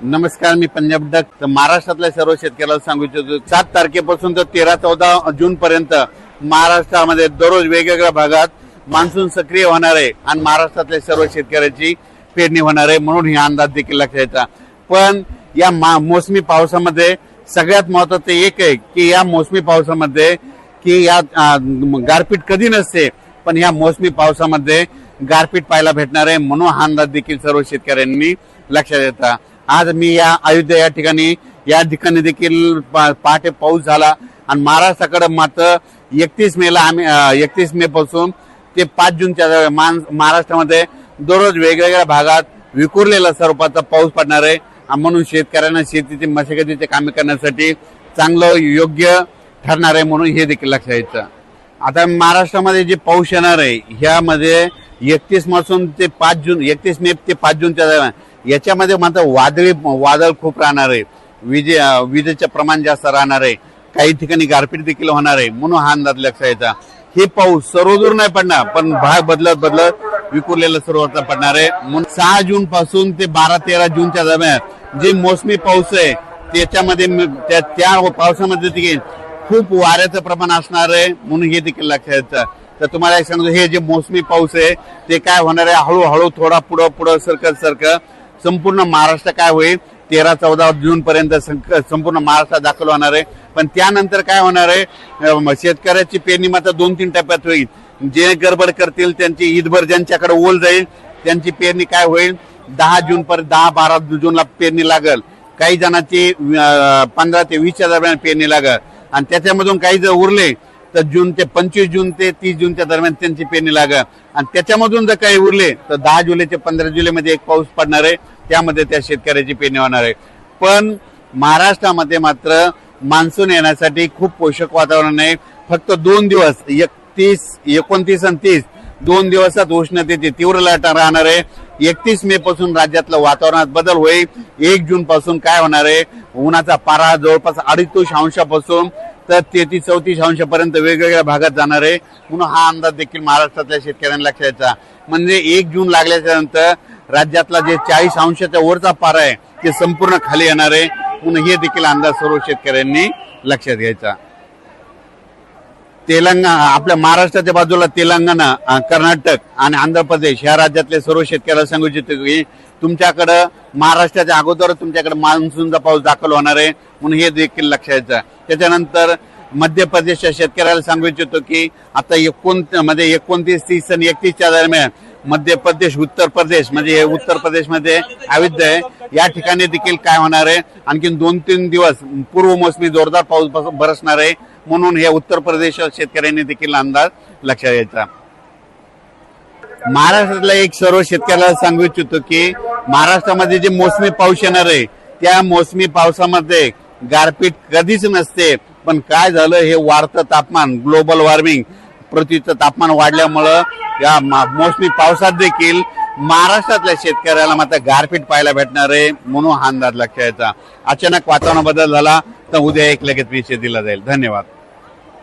नमस्कार, मी पंजाब डक. तर महाराष्ट्रातल्या सर्व शेतकऱ्याला सांगू इच्छितो 7 तारखेपासून तर 13-14 जून पर्यंत महाराष्ट्रामध्ये दररोज वेगवेगळ्या भागात मान्सून सक्रिय होणार आहे आणि महाराष्ट्रातल्या सर्व शेतकऱ्याची पेरणी होणार आहे, म्हणून ही अंदाज देखील लक्षात घ्यायचा. पण या मोसमी पावसामध्ये सगळ्यात महत्त्वाचं एक आहे की या मोसमी पावसामध्ये की या गारपीट कधी नसते, पण या मोसमी पावसामध्ये गारपीट पाहायला भेटणार आहे, म्हणून हा अंदाज देखील सर्व शेतकऱ्यांनी लक्षात घेतला. आज मी या अयोध्या या ठिकाणी देखील पहाटे पाऊस झाला आणि महाराष्ट्राकडे मात्र 31 मे पासून ते 5 जूनच्या दरम्यान महाराष्ट्रामध्ये दररोज वेगवेगळ्या भागात विखुरलेला स्वरूपाचा पाऊस पडणार आहे, म्हणून शेतकऱ्यांना शेतीची मशागतीचे कामे करण्यासाठी चांगलं योग्य ठरणार आहे, म्हणून हे देखील लक्षात घ्यायचं. आता महाराष्ट्रामध्ये जे पाऊस येणार आहे ह्यामध्ये 31 पासून ते 5 जून 31 मे ते 5 जूनच्या दरम्यान याच्यामध्ये मात्र वादळ खूप राहणार आहे, विजेचं प्रमाण जास्त राहणार आहे, काही ठिकाणी गारपीट देखील होणार आहे, म्हणून हा अंदाज लक्षात घ्यायचा. हे पाऊस सर्वदूर नाही पडणार, पण भाग बदलत विखुरलेलं सर्वत्र पडणार आहे. म्हणून 6 जून पासून ते 12-13 जूनच्या दरम्यान जे मोसमी पाऊस आहे त्याच्यामध्ये त्या पावसामध्ये देखील खूप वाऱ्याचं प्रमाण असणार आहे, म्हणून हे देखील लक्षात घ्यायचं. तर तुम्हाला एक सांगतो, हे जे मोसमी पाऊस आहे ते काय होणार आहे, हळूहळू थोडा पुढं सरकत संपूर्ण महाराष्ट्र काय होईल 13-14 जून पर्यंत संपूर्ण महाराष्ट्रात दाखल होणार आहे. पण त्यानंतर काय होणार आहे, शेतकऱ्याची पेरणी मात्र 2-3 टप्प्यात होईल. जे गडबड करतील त्यांची ईदभर ज्यांच्याकडे ओल जाईल त्यांची पेरणी काय होईल 10 जून पर्यंत 10-12 जूनला पेरणी लागल, काही जणांची 15 ते 20 दरम्यान पेरणी लागल आणि त्याच्यामधून काही जर उरले तर 25 जून ते 30 जूनच्या दरम्यान त्यांची पेरणी लागल आणि त्याच्यामधून जर काही उरले तर 10 जुलै ते 15 जुलैमध्ये एक पाऊस पडणार आहे, त्यामध्ये त्या शेतकऱ्याची पेरणी होणार आहे. पण महाराष्ट्रामध्ये मात्र मान्सून येण्यासाठी खूप पोषक वातावरण आहे. फक्त 2 दिवस 29 आणि 30 2 दिवसात उष्णतेची तीव्र लाट राहणार आहे. 31 मे पासून राज्यातलं वातावरणात बदल होईल. 1 जून पासून काय होणार आहे, उन्हाचा पारा जवळपास 2.5 अंशापासून तर 33-34 अंशापर्यंत वेगवेगळ्या भागात जाणार आहे, म्हणून हा अंदाज देखील महाराष्ट्रातल्या शेतकऱ्यांना लक्षात घ्यायचा. म्हणजे 1 जून लागल्याच्या नंतर राज्यातला जे 40 अंशाच्या वरचा पारा आहे ते संपूर्ण खाली येणार आहे, म्हणून हे देखील अंदाज सर्व शेतकऱ्यांनी लक्षात घ्यायचा. आपल्या महाराष्ट्राच्या बाजूला तेलंगणा, कर्नाटक आणि आंध्र प्रदेश या राज्यातले सर्व शेतकऱ्याला सांगू इच्छितो की तुमच्याकडं महाराष्ट्राच्या अगोदर तुमच्याकडे मान्सूनचा पाऊस दाखल होणार आहे, म्हणून हे देखील लक्षात घ्यायचं. त्याच्यानंतर मध्य प्रदेशच्या शेतकऱ्याला सांगू इच्छितो की आता 29, 30 आणि 31च्या दरम्यान मध्य प्रदेश, उत्तर प्रदेश म्हणजे उत्तर प्रदेशमध्ये अयोध्या आहे या ठिकाणी देखील काय होणार आहे, आणखी 2-3 दिवस पूर्व मोसमी जोरदार पाऊस बरसणार आहे, म्हणून हे उत्तर प्रदेश शेतकऱ्यांनी देखील अंदाज लक्षात घ्यायचा. महाराष्ट्रातल्या एक सर्व शेतकऱ्याला सांगू इच्छितो की महाराष्ट्रामध्ये जे मोसमी पाऊस येणार आहे त्या मोसमी पावसामध्ये गारपीट कधीच नसते, पण काय झालं, हे वाढतं तापमान, ग्लोबल वॉर्मिंग, पृथ्वीचं तापमान वाढल्यामुळं या मोसमी पावसात देखील महाराष्ट्रातल्या शेतकऱ्याला मात्र गारपीट पाहायला भेटणार आहे, म्हणून हा अंदाज लक्षात घ्यायचा. अचानक वातावरण बदल झाला तर उद्या एक लगेच विषय दिला जाईल. धन्यवाद.